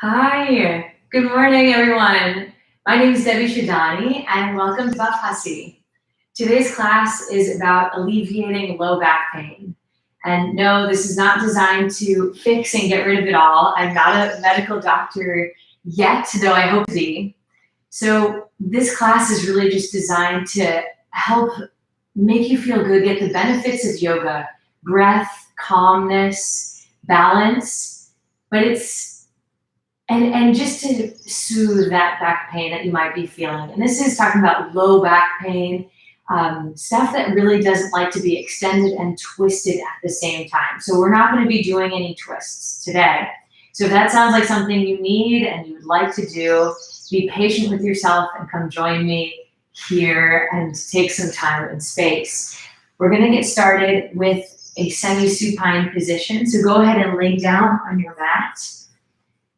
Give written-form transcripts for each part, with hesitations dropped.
Hi, good morning, everyone. My name is Debbie Shadani, and welcome to Buff Hussy. Today's class is about alleviating low back pain. And no, this is not designed to fix and get rid of it all. I'm not a medical doctor yet, though I hope to be. So this class is really just designed to help make you feel good, get the benefits of yoga, breath, calmness, balance, but and just to soothe that back pain that you might be feeling. And this is talking about low back pain, stuff that really doesn't like to be extended and twisted at the same time. So we're not going to be doing any twists today. So if that sounds like something you need and you would like to do, be patient with yourself and come join me here and take some time and space. We're going to get started with a semi-supine position. So go ahead and lay down on your mat.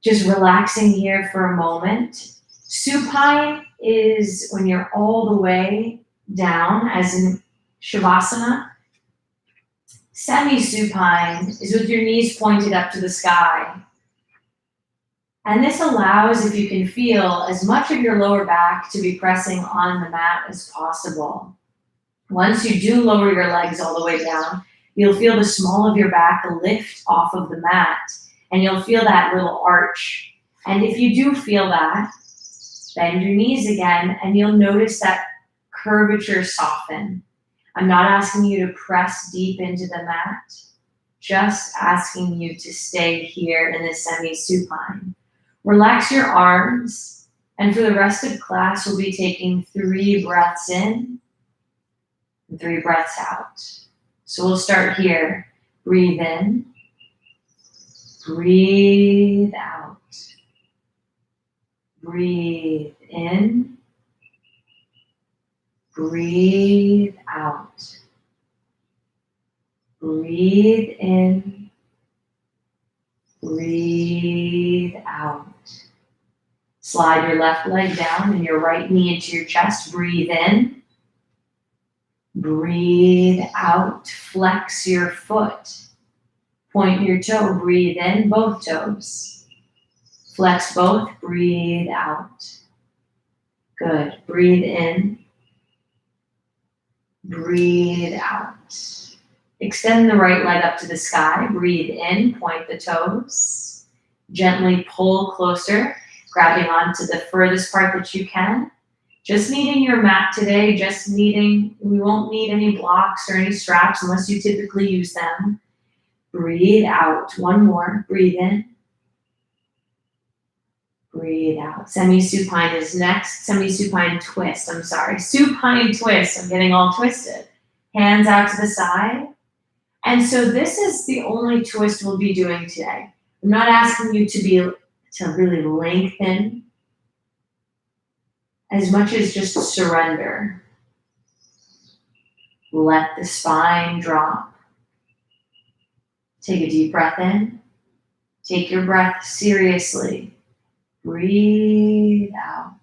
Just relaxing here for a moment. Supine is when you're all the way down, as in Shavasana. Semi-supine is with your knees pointed up to the sky. And this allows, if you can feel, as much of your lower back to be pressing on the mat as possible. Once you do lower your legs all the way down, you'll feel the small of your back lift off of the mat. And you'll feel that little arch. And if you do feel that, bend your knees again, and you'll notice that curvature soften. I'm not asking you to press deep into the mat, just asking you to stay here in the semi-supine. Relax your arms, and for the rest of class, we'll be taking 3 breaths in and 3 breaths out. So we'll start here. Breathe in. Breathe out. Breathe in. Breathe out. Breathe in. Breathe out. Slide your left leg down and your right knee into your chest. Breathe in. Breathe out. Flex your foot. Point your toe, breathe in, both toes. Flex both, breathe out. Good, breathe in. Breathe out. Extend the right leg up to the sky, breathe in, point the toes. Gently pull closer, grabbing onto the furthest part that you can. Just needing your mat today, we won't need any blocks or any straps unless you typically use them. Breathe out. One more. Breathe in. Breathe out. Semi-supine is next. Semi-supine twist. Supine twist. I'm getting all twisted. Hands out to the side. And so this is the only twist we'll be doing today. I'm not asking you to really lengthen as much as just surrender. Let the spine drop. Take a deep breath in. Take your breath seriously. Breathe out.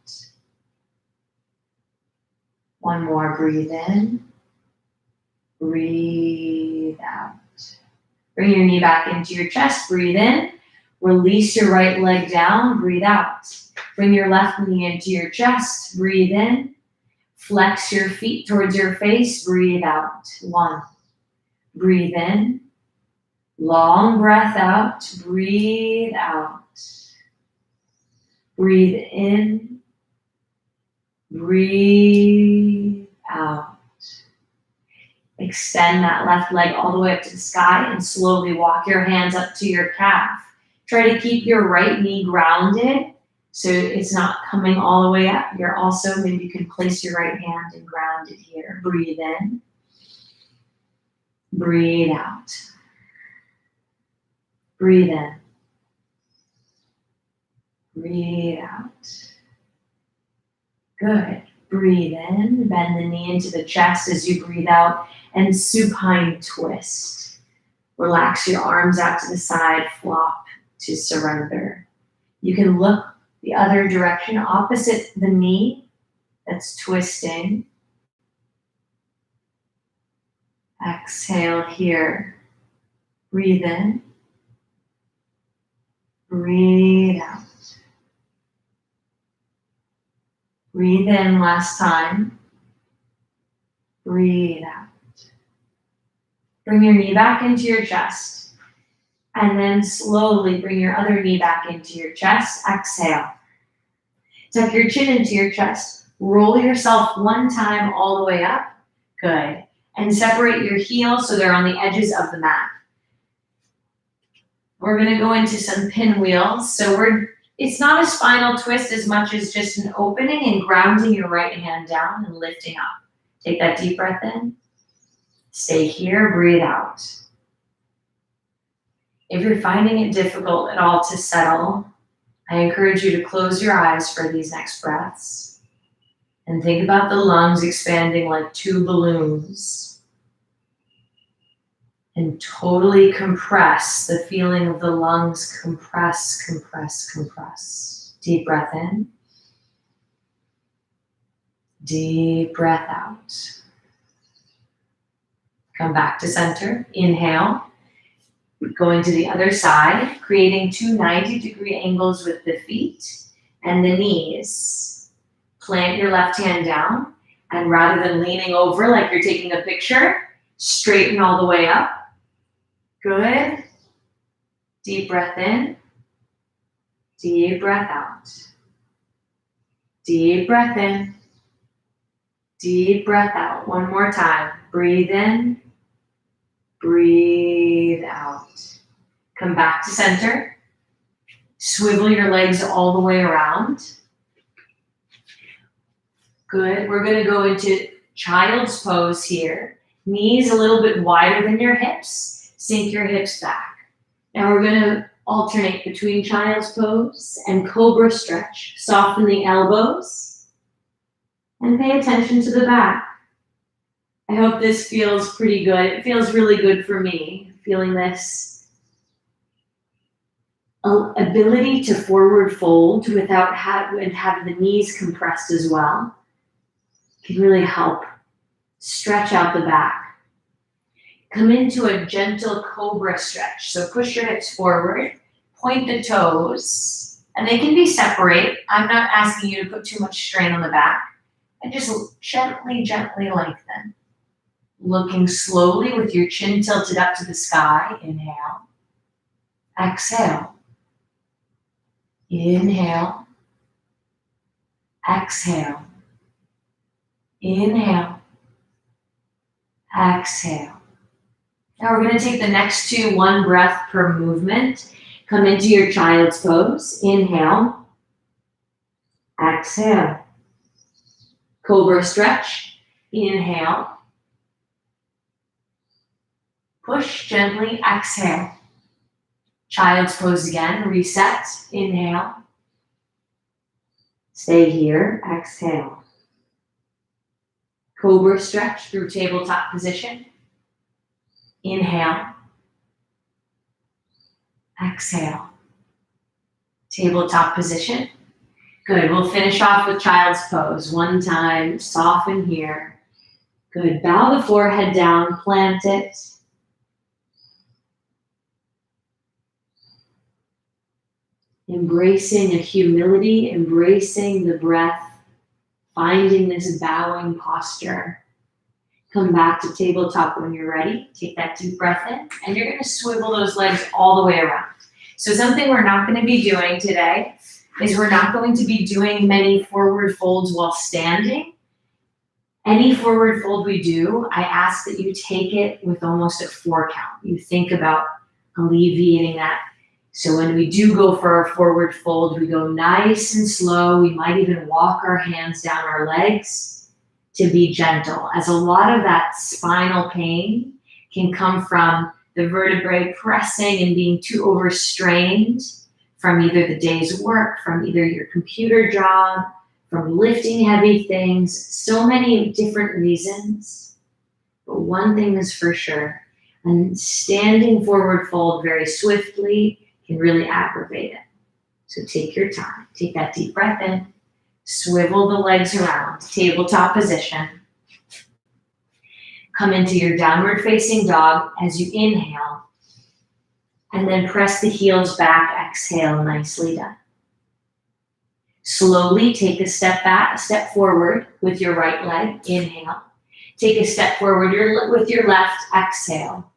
One more, breathe in. Breathe out. Bring your knee back into your chest, breathe in. Release your right leg down, breathe out. Bring your left knee into your chest, breathe in. Flex your feet towards your face, breathe out. 1. Breathe in. Long breath out, breathe out. Breathe in, breathe out. Extend that left leg all the way up to the sky and slowly walk your hands up to your calf. Try to keep your right knee grounded so it's not coming all the way up. Maybe you can place your right hand and ground it here. Breathe in, breathe out. Breathe in. Breathe out. Good. Breathe in. Bend the knee into the chest as you breathe out. And supine twist. Relax your arms out to the side. Flop to surrender. You can look the other direction opposite the knee that's twisting. Exhale here. Breathe in. Breathe out. Breathe in last time. Breathe out. Bring your knee back into your chest. And then slowly bring your other knee back into your chest. Exhale. Tuck your chin into your chest. Roll yourself one time all the way up. Good. And separate your heels so they're on the edges of the mat. We're going to go into some pinwheels. So it's not a spinal twist as much as just an opening and grounding your right hand down and lifting up. Take that deep breath in. Stay here, breathe out. If you're finding it difficult at all to settle, I encourage you to close your eyes for these next breaths and think about the lungs expanding like two balloons and totally compress the feeling of the lungs compress, compress, compress. Deep breath in. Deep breath out. Come back to center. Inhale. Going to the other side, creating two 90-degree angles with the feet and the knees. Plant your left hand down, and rather than leaning over like you're taking a picture, straighten all the way up. Good. Deep breath in. Deep breath out. Deep breath in. Deep breath out. One more time. Breathe in. Breathe out. Come back to center. Swivel your legs all the way around. Good. We're going to go into child's pose here. Knees a little bit wider than your hips. Sink your hips back. Now we're going to alternate between child's pose and cobra stretch. Soften the elbows and pay attention to the back. I hope this feels pretty good. It feels really good for me, feeling this ability to forward fold without having the knees compressed as well. Can really help stretch out the back. Come into a gentle cobra stretch. So push your hips forward, point the toes, and they can be separate. I'm not asking you to put too much strain on the back. And just gently, gently lengthen. Looking slowly with your chin tilted up to the sky. Inhale. Exhale. Inhale. Exhale. Inhale. Exhale. Now we're going to take the next two, one breath per movement. Come into your child's pose. Inhale. Exhale. Cobra stretch. Inhale. Push gently, exhale. Child's pose again, reset, inhale. Stay here, exhale. Cobra stretch through tabletop position. Inhale. Exhale. Tabletop position. Good, we'll finish off with child's pose. One time, soften here. Good, bow the forehead down, plant it. Embracing a humility, embracing the breath, finding this bowing posture. Come back to tabletop when you're ready. Take that deep breath in, and you're going to swivel those legs all the way around. So something we're not going to be doing today is we're not going to be doing many forward folds while standing. Any forward fold we do, I ask that you take it with almost a 4 count. You think about alleviating that. So when we do go for our forward fold, we go nice and slow. We might even walk our hands down our legs to be gentle, as a lot of that spinal pain can come from the vertebrae pressing and being too overstrained from either the day's work, from either your computer job, from lifting heavy things, so many different reasons. But one thing is for sure, and standing forward fold very swiftly can really aggravate it. So take your time. Take that deep breath in. Swivel the legs around. Tabletop position. Come into your downward facing dog as you inhale. And then press the heels back. Exhale. Nicely done. Slowly take a step forward with your right leg, inhale. Take a step forward with your left, exhale.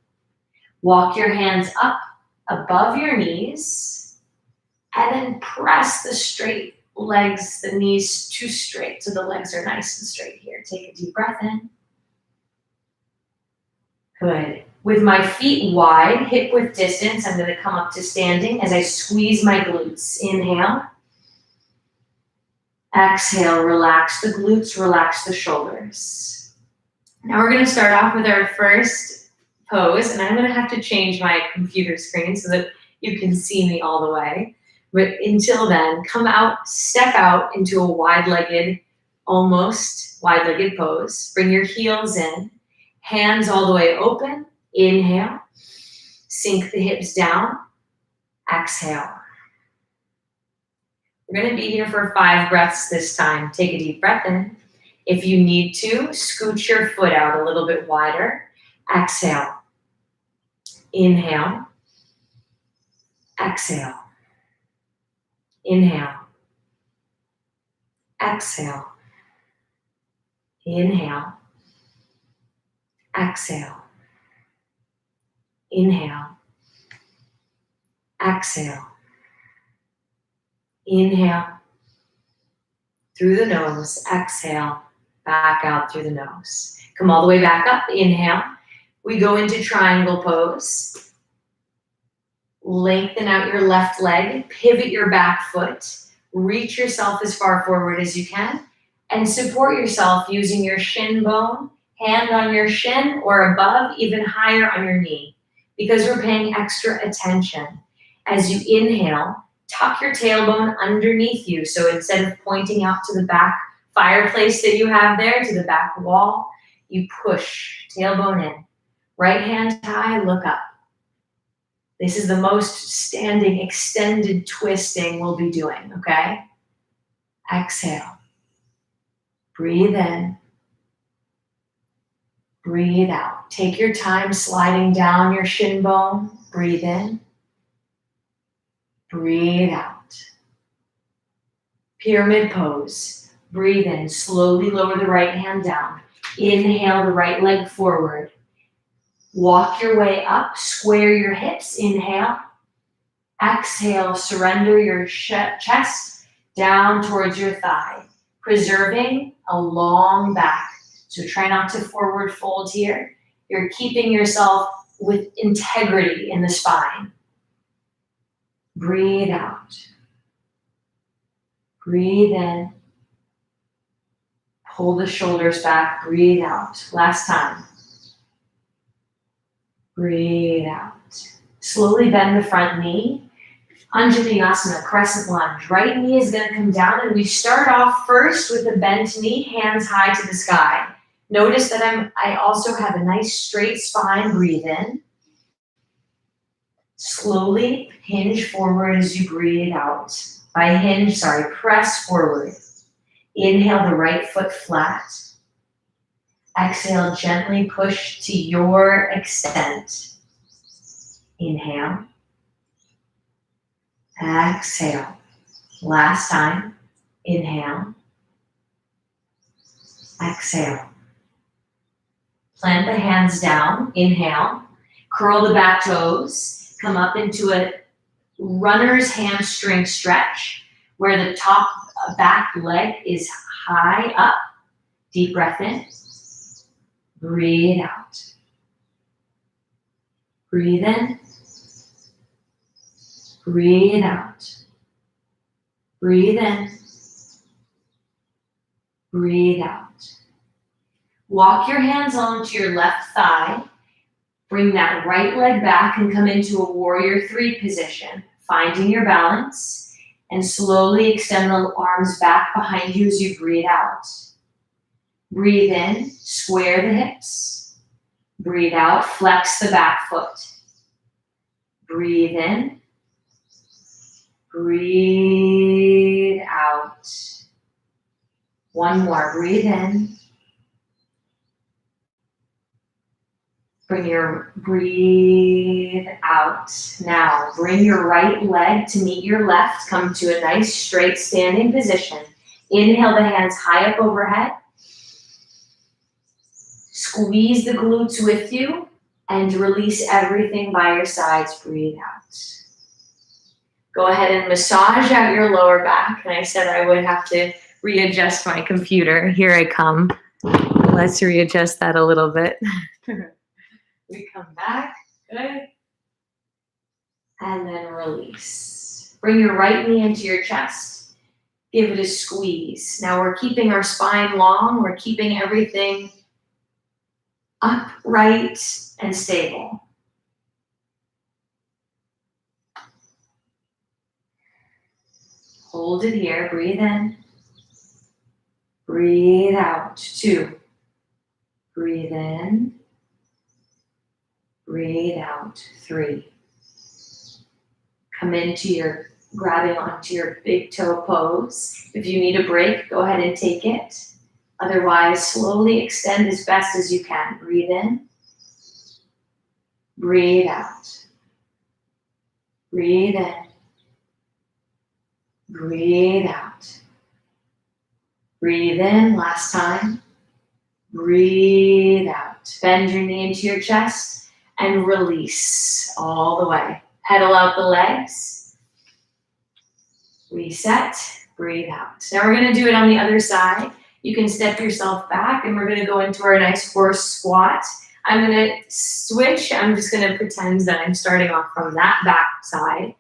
Walk your hands up above your knees, and then press the straight legs, the knees too straight, so the legs are nice and straight here. Take a deep breath in. Good. With my feet wide, hip width distance, I'm going to come up to standing as I squeeze my glutes. Inhale. Exhale, relax the glutes, relax the shoulders. Now we're going to start off with our first pose, and I'm going to have to change my computer screen so that you can see me all the way. But until then, come out, step out into a wide-legged, almost wide-legged pose. Bring your heels in, hands all the way open. Inhale, sink the hips down. Exhale. We're going to be here for 5 breaths this time. Take a deep breath in. If you need to, scoot your foot out a little bit wider. Exhale. Inhale. Exhale. Inhale. Exhale. Inhale. Exhale. Inhale. Exhale. Inhale. Through the nose. Exhale. Back out through the nose. Come all the way back up. Inhale. We go into triangle pose. Lengthen out your left leg. Pivot your back foot. Reach yourself as far forward as you can. And support yourself using your shin bone, hand on your shin or above, even higher on your knee. Because we're paying extra attention. As you inhale, tuck your tailbone underneath you. So instead of pointing out to the back fireplace that you have there, to the back wall, you push tailbone in. Right hand high, look up. This is the most standing, extended twisting we'll be doing, okay? Exhale. Breathe in. Breathe out. Take your time sliding down your shin bone. Breathe in. Breathe out. Pyramid pose. Breathe in. Slowly lower the right hand down. Inhale the right leg forward. Walk your way up. Square your hips. Inhale. Exhale. Surrender your chest down towards your thigh. Preserving a long back. So try not to forward fold here. You're keeping yourself with integrity in the spine. Breathe out. Breathe in. Pull the shoulders back. Breathe out. Last time. Breathe out. Slowly bend the front knee. Anjaneyasana, crescent lunge. Right knee is going to come down, and we start off first with a bent knee, hands high to the sky. Notice that I also have a nice straight spine. Breathe in. Slowly hinge forward as you breathe out. By hinge, press forward. Inhale the right foot flat. Exhale, gently push to your extent. Inhale. Exhale. Last time. Inhale. Exhale. Plant the hands down. Inhale. Curl the back toes. Come up into a runner's hamstring stretch where the top back leg is high up. Deep breath in. Breathe out. Breathe in. Breathe out. Breathe in. Breathe out. Walk your hands onto your left thigh. Bring that right leg back and come into a warrior 3 position, finding your balance, and slowly extend the arms back behind you as you breathe out. Breathe in, square the hips. Breathe out, flex the back foot. Breathe in. Breathe out. One more, breathe in. Breathe out. Now, bring your right leg to meet your left. Come to a nice straight standing position. Inhale the hands high up overhead. Squeeze the glutes with you and release everything by your sides. Breathe out. Go ahead and massage out your lower back. And I said I would have to readjust my computer. Here I come. Let's readjust that a little bit. We come back. Good. And then release. Bring your right knee into your chest. Give it a squeeze. Now we're keeping our spine long. We're keeping everything upright and stable. Hold it here. Breathe in. Breathe out. 2. Breathe in. Breathe out. 3. Come into your grabbing onto your big toe pose. If you need a break, go ahead and take it. Otherwise, slowly extend as best as you can. Breathe in. Breathe out. Breathe in. Breathe out. Breathe in. Last time. Breathe out. Bend your knee into your chest and release all the way. Pedal out the legs. Reset. Breathe out. Now we're going to do it on the other side. You can step yourself back and we're going to go into our nice horse squat. I'm going to switch. I'm just going to pretend that I'm starting off from that back side.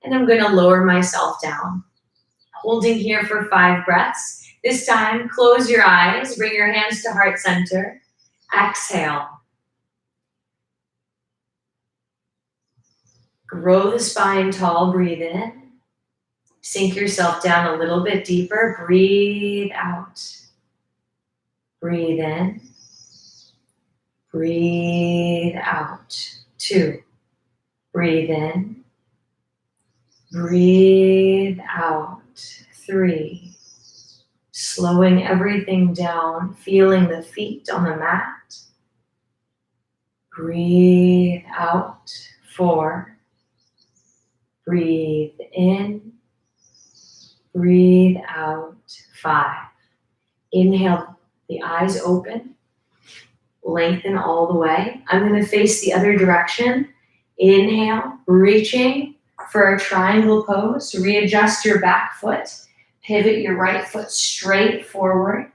And I'm going to lower myself down. Holding here for 5 breaths. This time, close your eyes. Bring your hands to heart center. Exhale. Grow the spine tall. Breathe in. Sink yourself down a little bit deeper. Breathe out. Breathe in. Breathe out. 2. Breathe in. Breathe out. 3. Slowing everything down, feeling the feet on the mat. Breathe out. 4. Breathe in. Breathe out. 5. Inhale, the eyes open. Lengthen all the way. I'm going to face the other direction. Inhale, reaching for a triangle pose. Readjust your back foot. Pivot your right foot straight forward.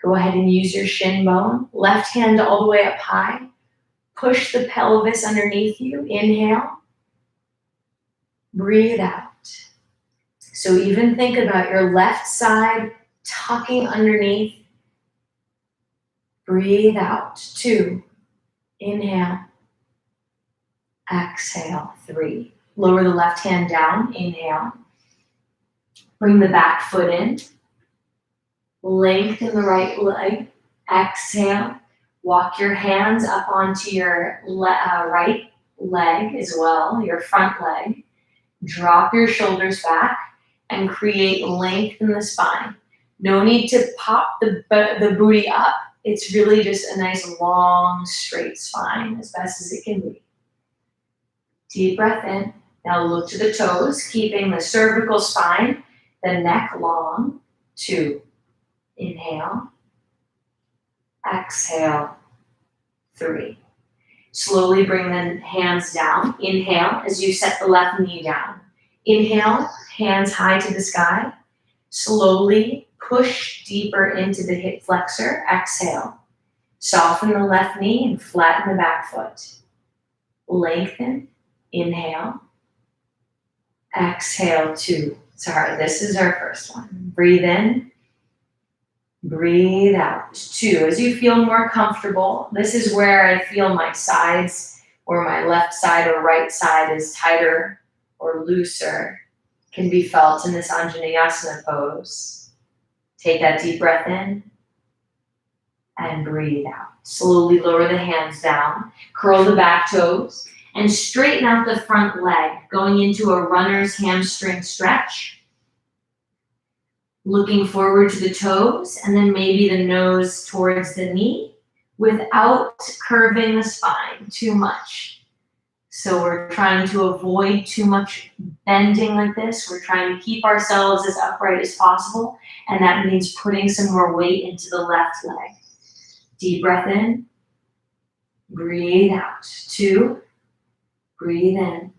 Go ahead and use your shin bone. Left hand all the way up high. Push the pelvis underneath you. Inhale. Breathe out. So even think about your left side tucking underneath. Breathe out. 2. Inhale. Exhale. 3. Lower the left hand down. Inhale. Bring the back foot in. Lengthen the right leg. Exhale. Walk your hands up onto your right leg as well, your front leg. Drop your shoulders back and create length in the spine. No need to pop the booty up. It's really just a nice long straight spine as best as it can be. Deep breath in. Now look to the toes, keeping the cervical spine, the neck long. 2. Inhale. Exhale. 3. Slowly bring the hands down. Inhale as you set the left knee down. Inhale, hands high to the sky. Slowly push deeper into the hip flexor. Exhale. Soften the left knee and flatten the back foot. Lengthen. Inhale. Exhale. 2. Sorry, this is our first one. Breathe in. Breathe out. 2. As you feel more comfortable, this is where I feel my sides, or my left side or right side is tighter or looser, can be felt in this Anjaneyasana pose. Take that deep breath in and breathe out. Slowly lower the hands down, curl the back toes, and straighten out the front leg, going into a runner's hamstring stretch. Looking forward to the toes, and then maybe the nose towards the knee. without curving the spine too much. So we're trying to avoid too much bending like this. We're trying to keep ourselves as upright as possible, and that means putting some more weight into the left leg. Deep breath in, breathe out. 2, breathe in,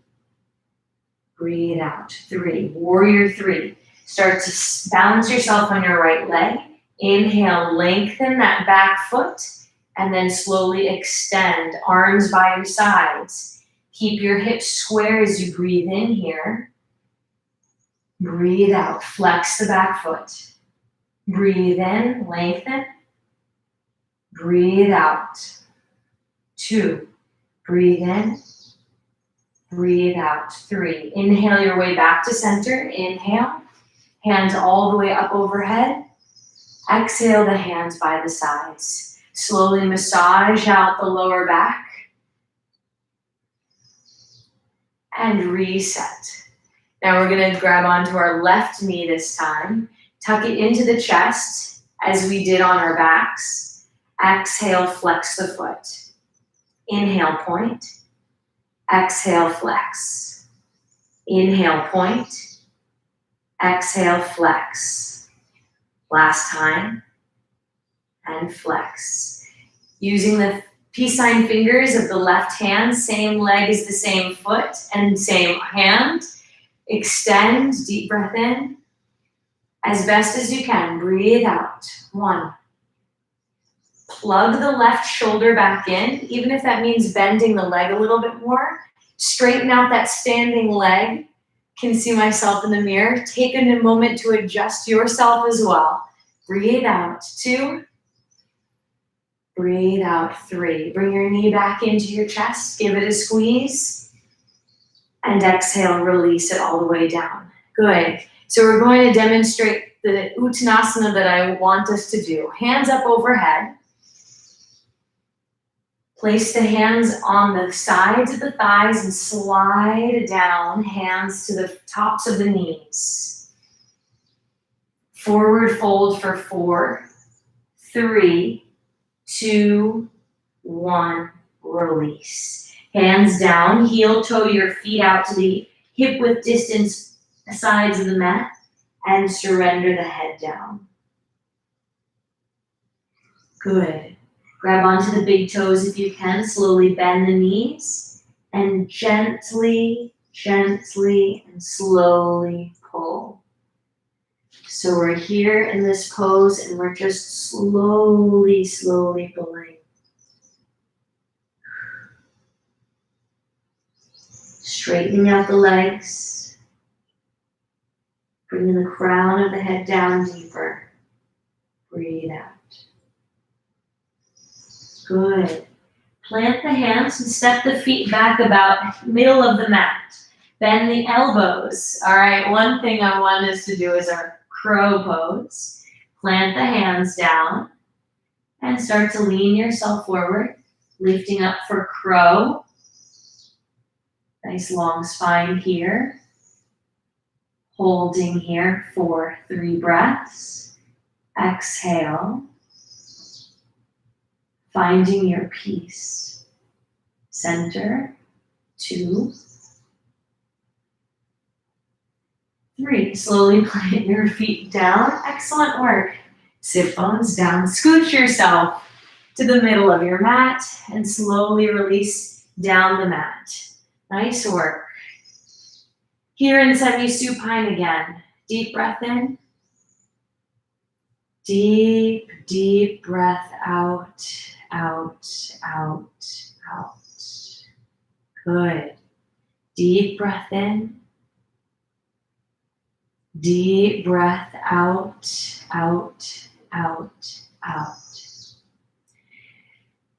breathe out. 3, warrior 3. Start to balance yourself on your right leg. Inhale, lengthen that back foot, and then slowly extend, arms by your sides. Keep your hips square as you breathe in here. Breathe out, flex the back foot. Breathe in, lengthen. Breathe out. 2, breathe in. Breathe out. 3, inhale your way back to center. Inhale, hands all the way up overhead. Exhale the hands by the sides. Slowly massage out the lower back. And reset. Now we're gonna grab onto our left knee this time. Tuck it into the chest as we did on our backs. Exhale, flex the foot. Inhale, point. Exhale, flex. Inhale, point. Exhale, flex. Last time. And flex. Using the peace sign fingers of the left hand, same leg as the same foot and same hand. Extend, deep breath in. As best as you can, breathe out. 1. Plug the left shoulder back in, even if that means bending the leg a little bit more. Straighten out that standing leg. Can see myself in the mirror. Take a moment to adjust yourself as well. Breathe out. 2. Breathe out. 3. Bring your knee back into your chest. Give it a squeeze. And exhale, release it all the way down. Good. So we're going to demonstrate the Uttanasana that I want us to do. Hands up overhead. Place the hands on the sides of the thighs and slide down, hands to the tops of the knees. Forward fold for 4, 3, 2, 1, release. Hands down, heel toe your feet out to the hip width distance sides of the mat and surrender the head down. Good. Grab onto the big toes if you can, slowly bend the knees and gently, gently and slowly pull. So we're here in this pose and we're just slowly, slowly pulling. Straightening out the legs. Bringing the crown of the head down deeper. Breathe out. Good. Plant the hands and step the feet back about middle of the mat. Bend the elbows. All right, one thing I want us to do is our crow pose. Plant the hands down and start to lean yourself forward, lifting up for crow. Nice long spine here. Holding here for 3 breaths. Exhale. Finding your peace. Center. 2, 3. Slowly plant your feet down. Excellent work. Sit bones down. Scooch yourself to the middle of your mat and slowly release down the mat. Nice work. Here in semi-supine again. Deep breath in. Deep, deep breath out, out, out, out. Good. Deep breath in. Deep breath out, out, out, out.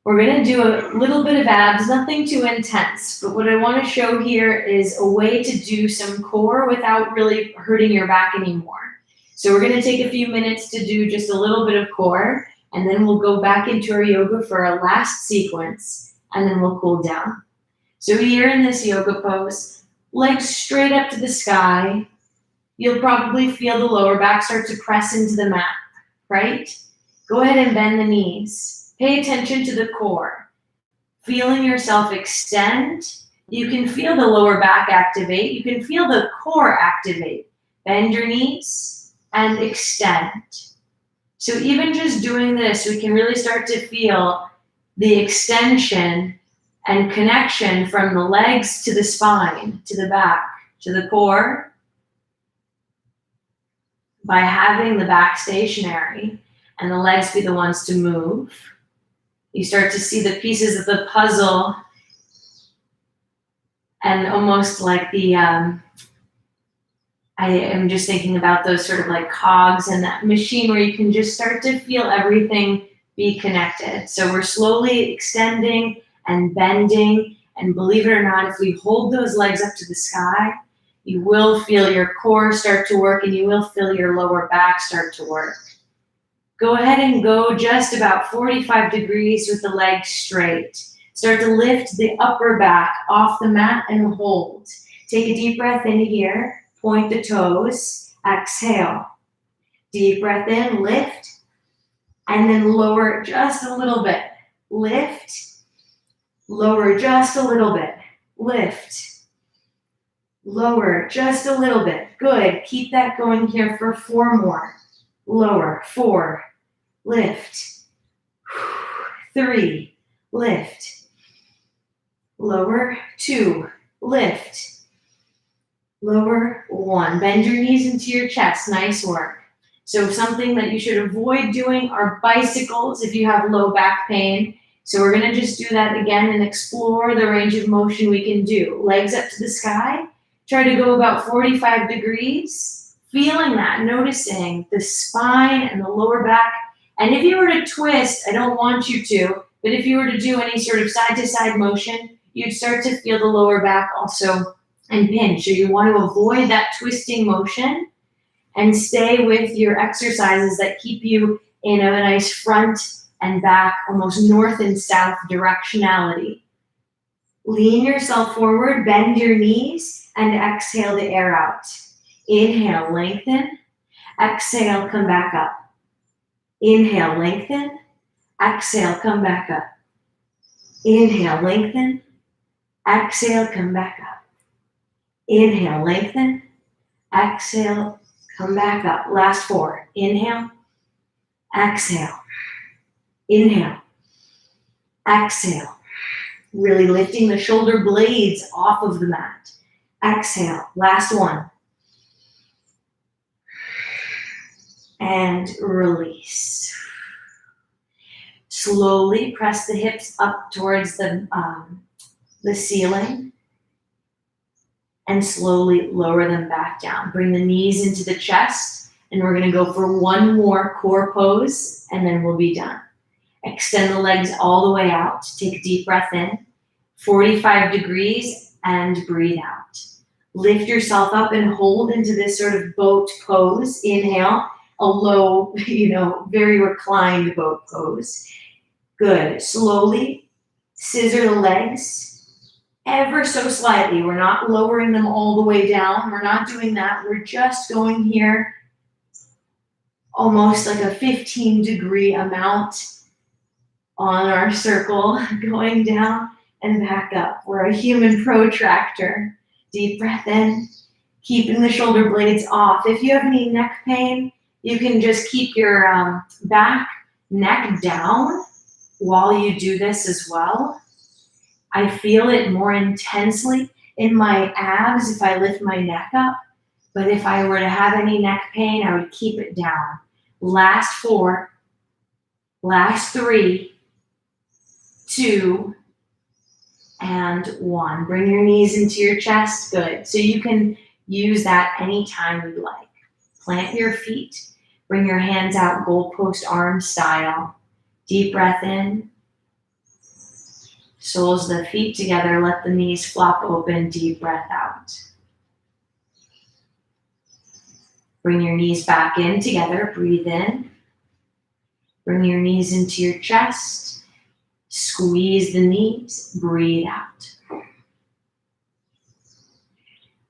We're going to do a little bit of abs, nothing too intense, but what I want to show here is a way to do some core without really hurting your back anymore. So we're going to take a few minutes to do just a little bit of core, and then we'll go back into our yoga for our last sequence, and then we'll cool down. So here in this yoga pose, legs straight up to the sky. You'll probably feel the lower back start to press into the mat, right? Go ahead and bend the knees. Pay attention to the core. Feeling yourself extend. You can feel the lower back activate. You can feel the core activate. Bend your knees and extend. So even just doing this, we can really start to feel the extension and connection from the legs to the spine, to the back, to the core. By having the back stationary and the legs be the ones to move, you start to see the pieces of the puzzle and almost like the, I am just thinking about those sort of like cogs in that machine where you can just start to feel everything be connected. So we're slowly extending and bending, and believe it or not, if we hold those legs up to the sky, you will feel your core start to work and you will feel your lower back start to work. Go ahead and go just about 45 degrees with the legs straight. Start to lift the upper back off the mat and hold. Take a deep breath in here, point the toes, exhale. Deep breath in, lift, and then lower just a little bit. Lift, lower just a little bit. Lift, lower just a little bit. Good, keep that going here for 4 more. Lower, 4, lift, 3, lift, lower, 2, lift, lower, 1. Bend your knees into your chest, nice work. So something that you should avoid doing are bicycles if you have low back pain. So we're gonna just do that again and explore the range of motion we can do. Legs up to the sky, try to go about 45 degrees, feeling that, noticing the spine and the lower back. And if you were to twist, I don't want you to, but if you were to do any sort of side to side motion, you'd start to feel the lower back also and pinch. So you want to avoid that twisting motion and stay with your exercises that keep you in a nice front and back, almost north and south directionality. Lean yourself forward, bend your knees, and exhale the air out. Inhale, lengthen. Exhale, come back up. Inhale, lengthen. Exhale, come back up. Inhale, lengthen. Exhale, come back up. Inhale, lengthen. Exhale, come back up. Last 4. Inhale. Exhale. Inhale. Exhale. Really lifting the shoulder blades off of the mat. Exhale. Last 1. And release. Slowly press the hips up towards the ceiling and slowly lower them back down. Bring the knees into the chest, and we're gonna go for 1 more core pose, and then we'll be done. Extend the legs all the way out. Take a deep breath in, 45 degrees, and breathe out. Lift yourself up and hold into this sort of boat pose. Inhale, a low, very reclined boat pose. Good. Slowly scissor the legs ever so slightly. We're not lowering them all the way down. We're not doing that. We're just going here almost like a 15-degree amount on our circle, going down and back up. We're a human protractor. Deep breath in, keeping the shoulder blades off. If you have any neck pain, you can just keep your back, neck down while you do this as well. I feel it more intensely in my abs if I lift my neck up, but if I were to have any neck pain, I would keep it down. Last 4, last 3, 2, and 1. Bring your knees into your chest. Good. So you can use that anytime you like. Plant your feet. Bring your hands out, goalpost arm style. Deep breath in. Soles of the feet together. Let the knees flop open. Deep breath out. Bring your knees back in together. Breathe in. Bring your knees into your chest. Squeeze the knees. Breathe out.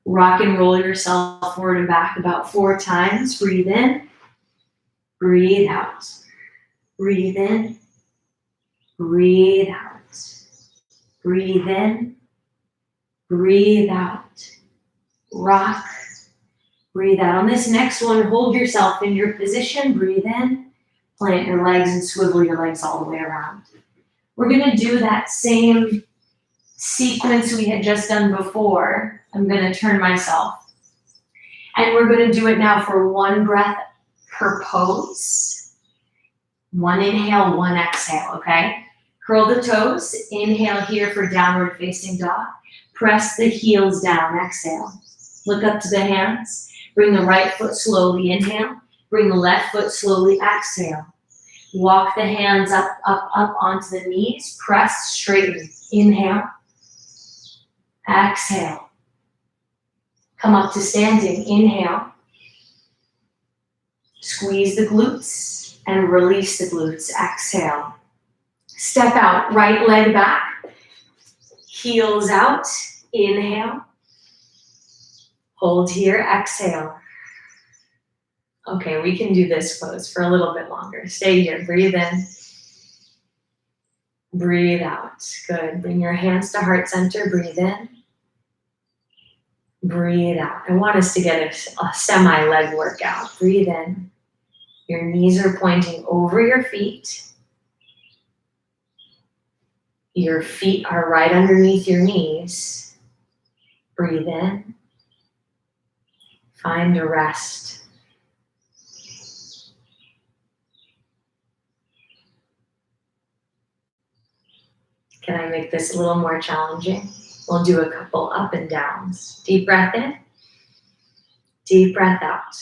Rock and roll yourself forward and back about 4 times. Breathe in. Breathe out. Breathe in. Breathe out. Breathe in. Breathe out. Rock. Breathe out. On this next one, hold yourself in your position. Breathe in. Plant your legs and swivel your legs all the way around. We're going to do that same sequence we had just done before. I'm going to turn myself. And we're going to do it now for one breath per pose. One inhale, one exhale, okay? Curl the toes. Inhale here for downward facing dog. Press the heels down. Exhale. Look up to the hands. Bring the right foot slowly. Inhale. Bring the left foot slowly. Exhale. Walk the hands up, up, up onto the knees. Press, straighten. Inhale. Exhale. Come up to standing. Inhale. Squeeze the glutes and release the glutes. Exhale. Step out. Right leg back. Heels out. Inhale. Hold here. Exhale. Okay, we can do this pose for a little bit longer. Stay here. Breathe in. Breathe out. Good. Bring your hands to heart center. Breathe in. Breathe out. I want us to get a semi-leg workout. Breathe in. Your knees are pointing over your feet. Your feet are right underneath your knees. Breathe in. Find a rest. Can I make this a little more challenging? We'll do a couple up and downs. Deep breath in. Deep breath out.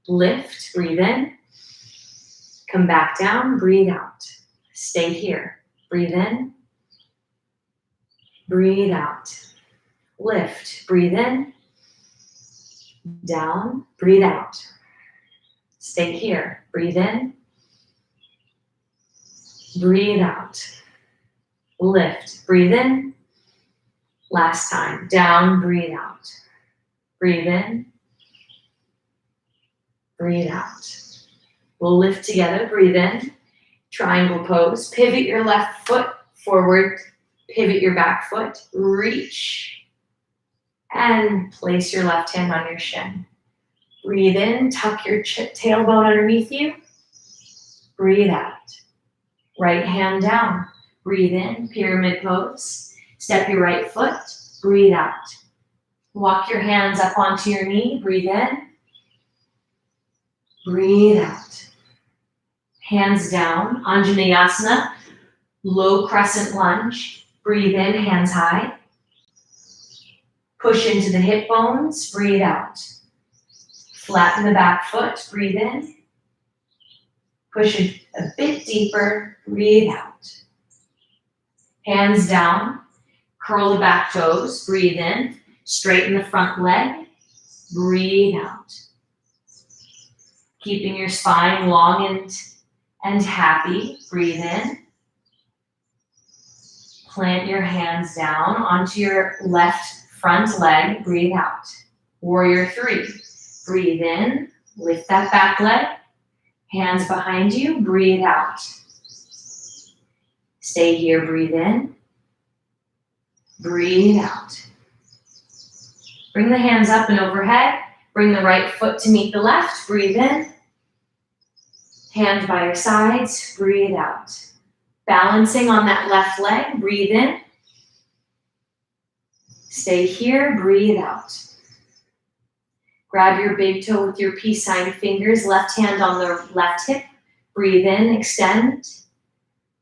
Lift, breathe in. Come back down, breathe out. Stay here. Breathe in. Breathe out. Lift, breathe in. Down, breathe out. Stay here. Breathe in. Breathe out. Lift, breathe in. Last time. Down, breathe out. Breathe in. Breathe out. We'll lift together. Breathe in. Triangle pose. Pivot your left foot forward. Pivot your back foot. Reach. And place your left hand on your shin. Breathe in. Tuck your tailbone underneath you. Breathe out. Right hand down. Breathe in. Pyramid pose. Step your right foot. Breathe out. Walk your hands up onto your knee. Breathe in. Breathe out. Hands down. Anjaneyasana. Low crescent lunge. Breathe in. Hands high. Push into the hip bones. Breathe out. Flatten the back foot. Breathe in. Push it a bit deeper. Breathe out. Hands down. Curl the back toes. Breathe in. Straighten the front leg. Breathe out. Keeping your spine long and happy. Breathe in. Plant your hands down onto your left front leg. Breathe out. Warrior 3. Breathe in. Lift that back leg. Hands behind you. Breathe out. Stay here. Breathe in. Breathe out. Bring the hands up and overhead. Bring the right foot to meet the left. Breathe in. Hands by your sides. Breathe out. Balancing on that left leg. Breathe in. Stay here. Breathe out. Grab your big toe with your peace sign fingers. Left hand on the left hip. Breathe in. Extend.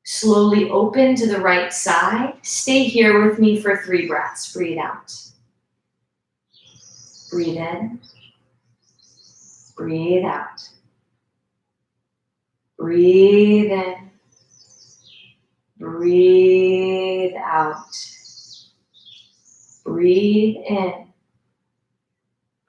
Slowly open to the right side. Stay here with me for 3 breaths. Breathe out. Breathe in. Breathe out. Breathe in. Breathe out. Breathe in.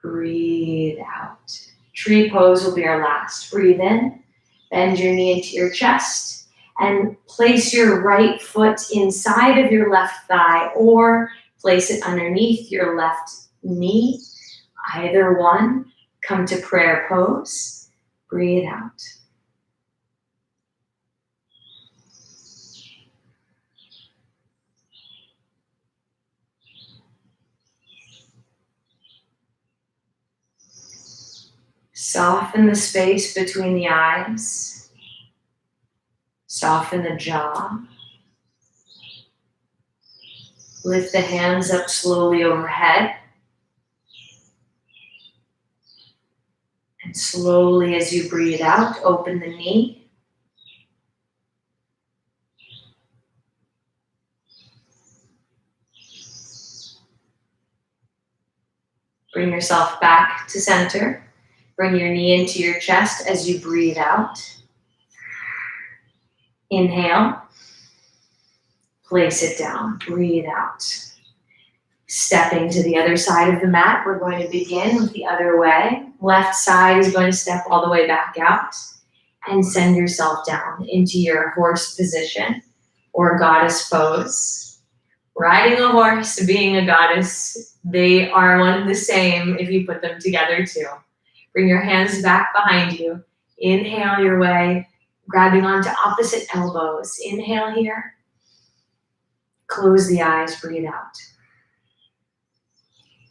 Breathe out. Tree pose will be our last. Breathe in. Bend your knee into your chest and place your right foot inside of your left thigh or place it underneath your left knee. Either one. Come to prayer pose. Breathe out. Soften the space between the eyes. Soften the jaw. Lift the hands up slowly overhead. And slowly as you breathe out, open the knee. Bring yourself back to center. Bring your knee into your chest as you breathe out. Inhale. Place it down. Breathe out. Stepping to the other side of the mat, we're going to begin with the other way. Left side is going to step all the way back out and send yourself down into your horse position or goddess pose. Riding a horse, being a goddess, they are one and the same if you put them together too. Bring your hands back behind you. Inhale your way, grabbing onto opposite elbows. Inhale here. Close the eyes, breathe out.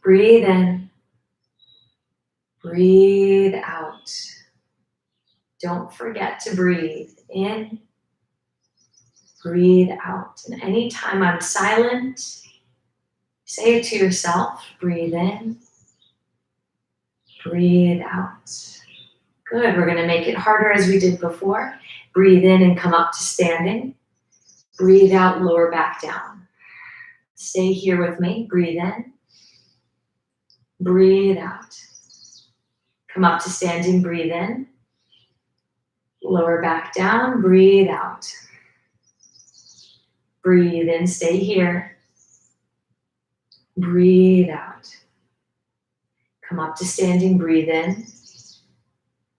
Breathe in. Breathe out. Don't forget to breathe in. Breathe out. And anytime I'm silent, say it to yourself. Breathe in. Breathe out. Good. We're going to make it harder as we did before. Breathe in and come up to standing. Breathe out, lower back down. Stay here with me. Breathe in. Breathe out. Come up to standing. Breathe in. Lower back down. Breathe out. Breathe in. Stay here. Breathe out. Come up to standing. Breathe in.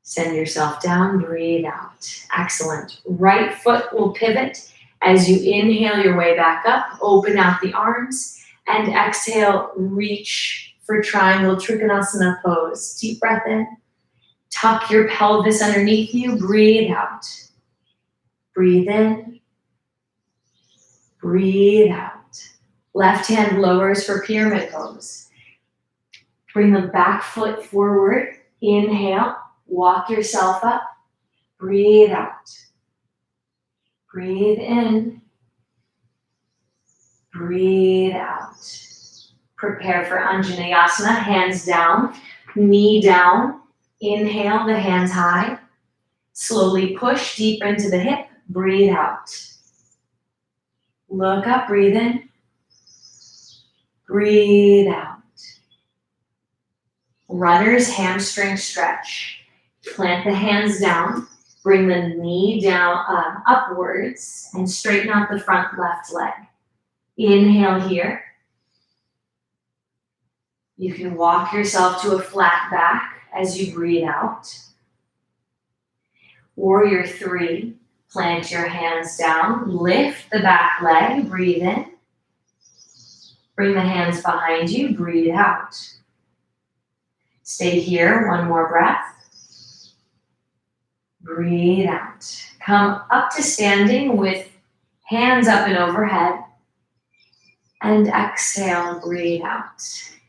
Send yourself down. Breathe out. Excellent. Right foot will pivot as you inhale your way back up. Open out the arms and exhale. Reach for triangle trikonasana pose. Deep breath in. Tuck your pelvis underneath you. Breathe out. Breathe in. Breathe out. Left hand lowers for pyramid pose. Bring the back foot forward. Inhale. Walk yourself up. Breathe out. Breathe in. Breathe out. Prepare for Anjaneyasana. Hands down. Knee down. Inhale, the hands high. Slowly push deep into the hip. Breathe out. Look up, breathe in. Breathe out. Runner's hamstring stretch. Plant the hands down. Bring the knee down upwards and straighten out the front left leg. Inhale here. You can walk yourself to a flat back as you breathe out. Warrior 3, plant your hands down, lift the back leg, breathe in. Bring the hands behind you, breathe out. Stay here, one more breath. Breathe out. Come up to standing with hands up and overhead. And exhale, breathe out.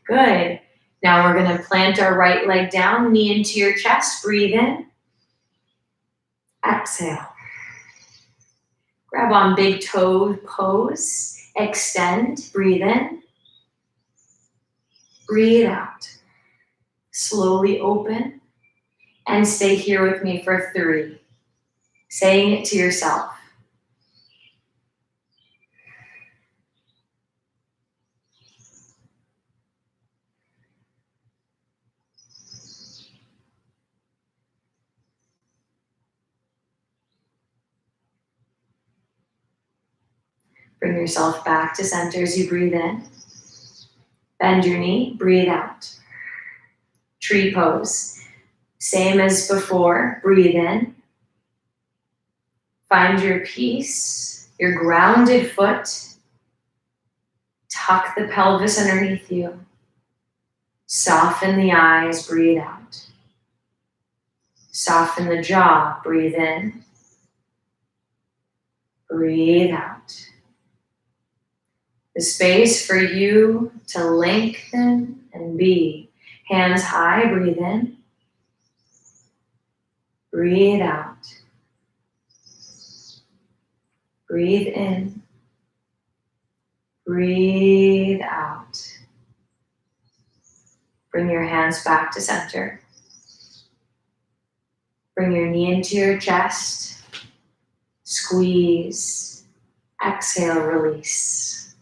Good. Now we're going to plant our right leg down, knee into your chest, breathe in. Exhale. Grab on big toe pose. Extend, breathe in. Breathe out. Slowly open. And stay here with me for 3. Saying it to yourself. Bring yourself back to center as you breathe in. Bend your knee, breathe out. Tree pose. Same as before, breathe in. Find your peace, your grounded foot. Tuck the pelvis underneath you. Soften the eyes, breathe out. Soften the jaw, breathe in. Breathe out. The space for you to lengthen and be. Hands high, breathe in. Breathe out. Breathe in. Breathe out. Bring your hands back to center. Bring your knee into your chest. Squeeze. Exhale, release.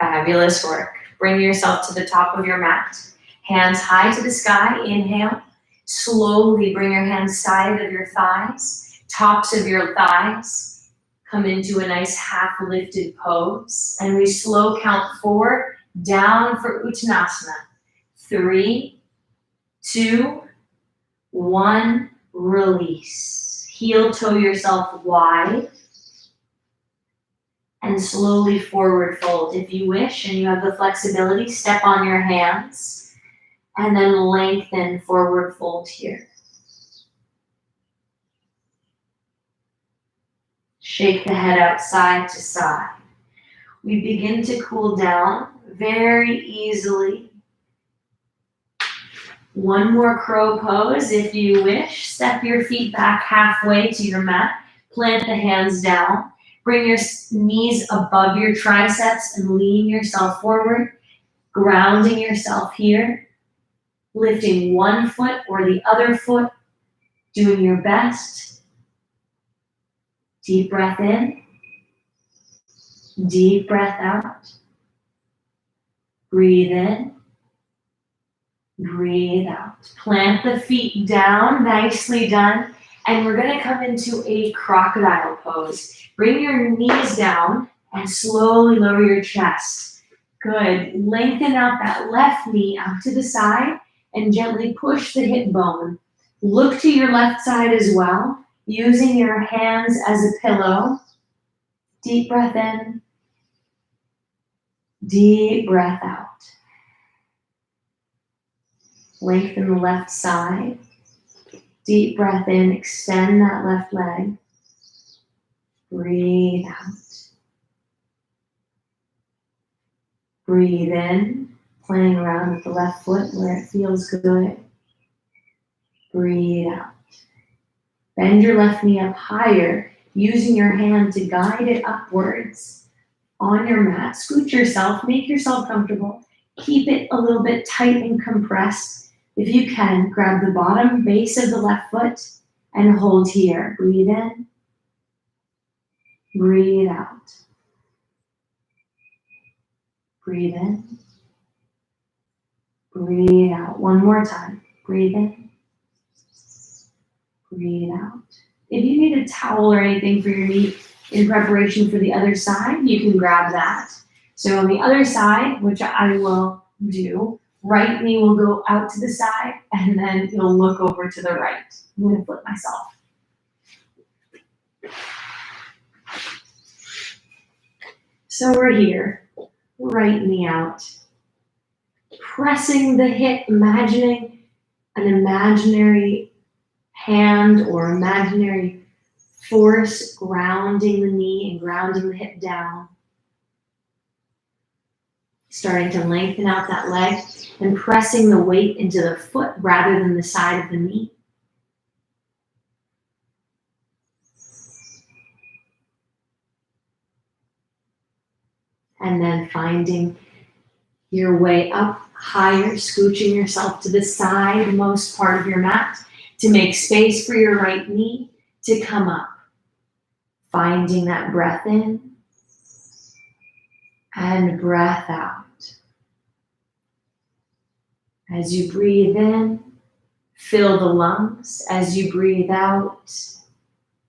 Fabulous work. Bring yourself to the top of your mat. Hands high to the sky. Inhale. Slowly bring your hands side of your thighs, tops of your thighs. Come into a nice half lifted pose. And we slow count 4 down for Uttanasana. 3, 2, 1, release. Heel toe yourself wide. And slowly forward fold. If you wish and you have the flexibility, step on your hands. And then lengthen forward fold here. Shake the head out side to side. We begin to cool down very easily. One more crow pose if you wish. Step your feet back halfway to your mat. Plant the hands down. Bring your knees above your triceps and lean yourself forward. Grounding yourself here. Lifting one foot or the other foot, doing your best. Deep breath in, deep breath out. Breathe in, breathe out. Plant the feet down, nicely done. And we're gonna come into a crocodile pose. Bring your knees down and slowly lower your chest. Good, lengthen out that left knee out to the side. And gently push the hip bone. Look to your left side as well, using your hands as a pillow. Deep breath in. Deep breath out. Lengthen the left side. Deep breath in, extend that left leg. Breathe out. Breathe in. Playing around with the left foot where it feels good. Breathe out. Bend your left knee up higher, using your hand to guide it upwards on your mat. Scoot yourself, make yourself comfortable. Keep it a little bit tight and compressed. If you can, grab the bottom base of the left foot and hold here. Breathe in. Breathe out. Breathe in. Breathe out. One more time. Breathe in. Breathe out. If you need a towel or anything for your knee in preparation for the other side, you can grab that. So on the other side, which I will do, right knee will go out to the side and then you'll look over to the right. I'm going to flip myself. So we're here, right knee out. Pressing the hip, imagining an imaginary hand or imaginary force grounding the knee and grounding the hip down. Starting to lengthen out that leg and pressing the weight into the foot rather than the side of the knee. And then finding your way up higher, scooching yourself to the side most part of your mat to make space for your right knee to come up. Finding that breath in and breath out. As you breathe in, fill the lungs. As you breathe out,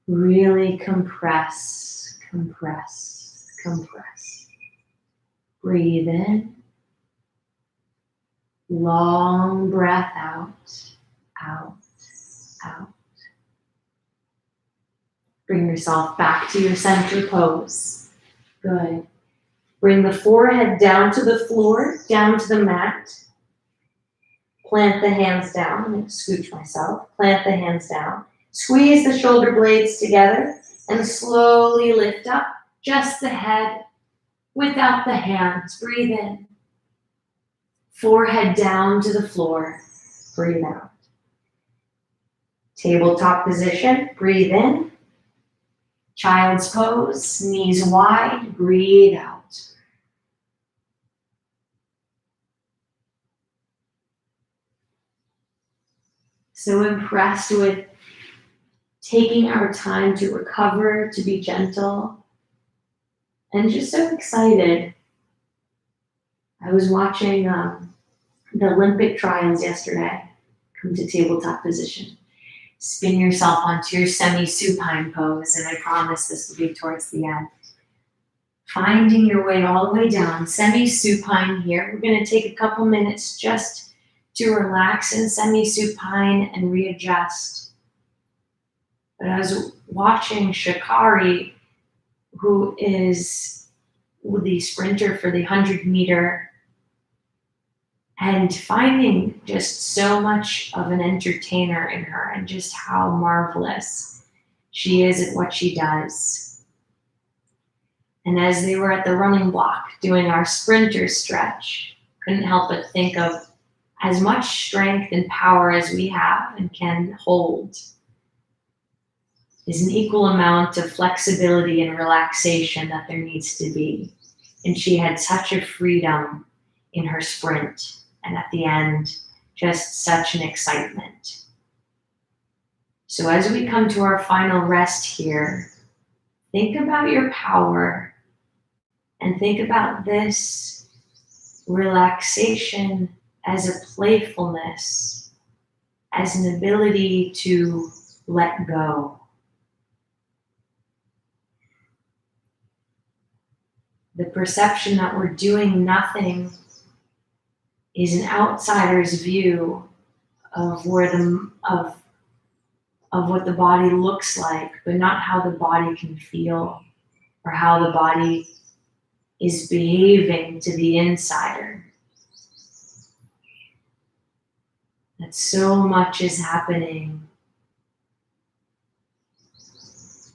really compress, compress, compress. Breathe in. Long breath out, out, out. Bring yourself back to your center pose. Good. Bring the forehead down to the floor, down to the mat. Plant the hands down. I'm going to scooch myself. Plant the hands down. Squeeze the shoulder blades together and slowly lift up just the head without the hands. Breathe in. Forehead down to the floor. Breathe out. Tabletop position, breathe in. Child's pose, knees wide, breathe out. So impressed with taking our time to recover, to be gentle, and just so excited. I was watching the Olympic trials yesterday. Come to tabletop position. Spin yourself onto your semi-supine pose, and I promise this will be towards the end. Finding your way all the way down, semi-supine here. We're going to take a couple minutes just to relax in semi-supine and readjust. But I was watching Shikari, who is the sprinter for the 100-meter, and finding just so much of an entertainer in her and just how marvelous she is at what she does. And as they were at the running block doing our sprinter stretch, couldn't help but think of as much strength and power as we have and can hold is an equal amount of flexibility and relaxation that there needs to be. And she had such a freedom in her sprint. And at the end, just such an excitement. So as we come to our final rest here, think about your power and think about this relaxation as a playfulness, as an ability to let go. The perception that we're doing nothing is an outsider's view of where of what the body looks like, but not how the body can feel or how the body is behaving to the insider. That so much is happening.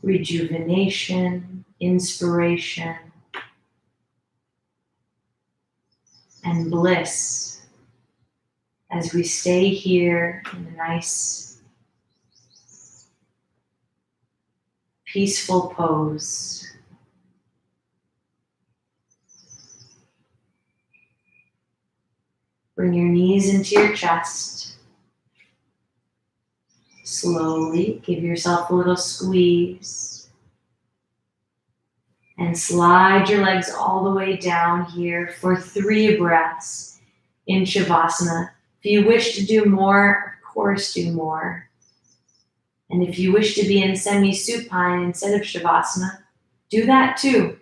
Rejuvenation, inspiration, and bliss as we stay here in a nice, peaceful pose. Bring your knees into your chest. Slowly give yourself a little squeeze. And slide your legs all the way down here for 3 breaths in Shavasana. If you wish to do more, of course do more. And if you wish to be in semi-supine instead of Shavasana, do that too.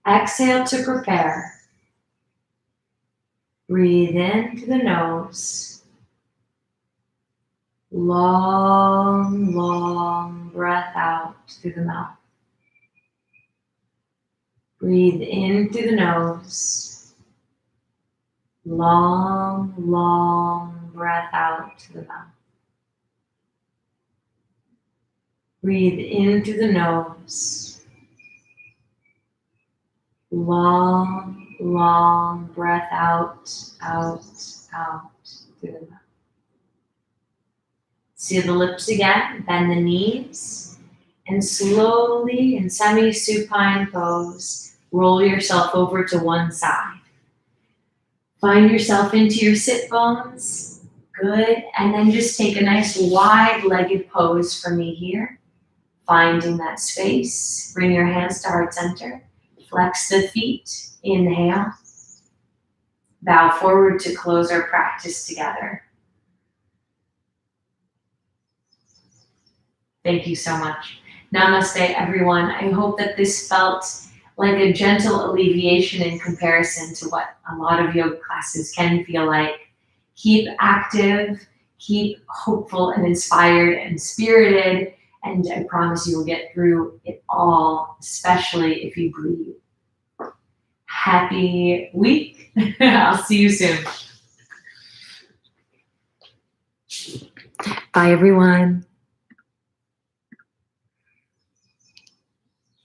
Exhale to prepare. Breathe in through the nose. Long, long breath out through the mouth. Breathe in through the nose. Long, long breath out to the mouth. Breathe in through the nose. Long, long breath out, out, out through the mouth. Seal the lips again, bend the knees, and slowly in semi-supine pose, roll yourself over to one side. Find yourself into your sit bones. Good. And then just take a nice wide-legged pose for me here. Finding that space. Bring your hands to heart center. Flex the feet. Inhale. Bow forward to close our practice together. Thank you so much. Namaste, everyone. I hope that this felt like a gentle alleviation in comparison to what a lot of yoga classes can feel like. Keep active, keep hopeful and inspired and spirited, and I promise you will get through it all, especially if you breathe. Happy week. I'll see you soon. Bye, everyone.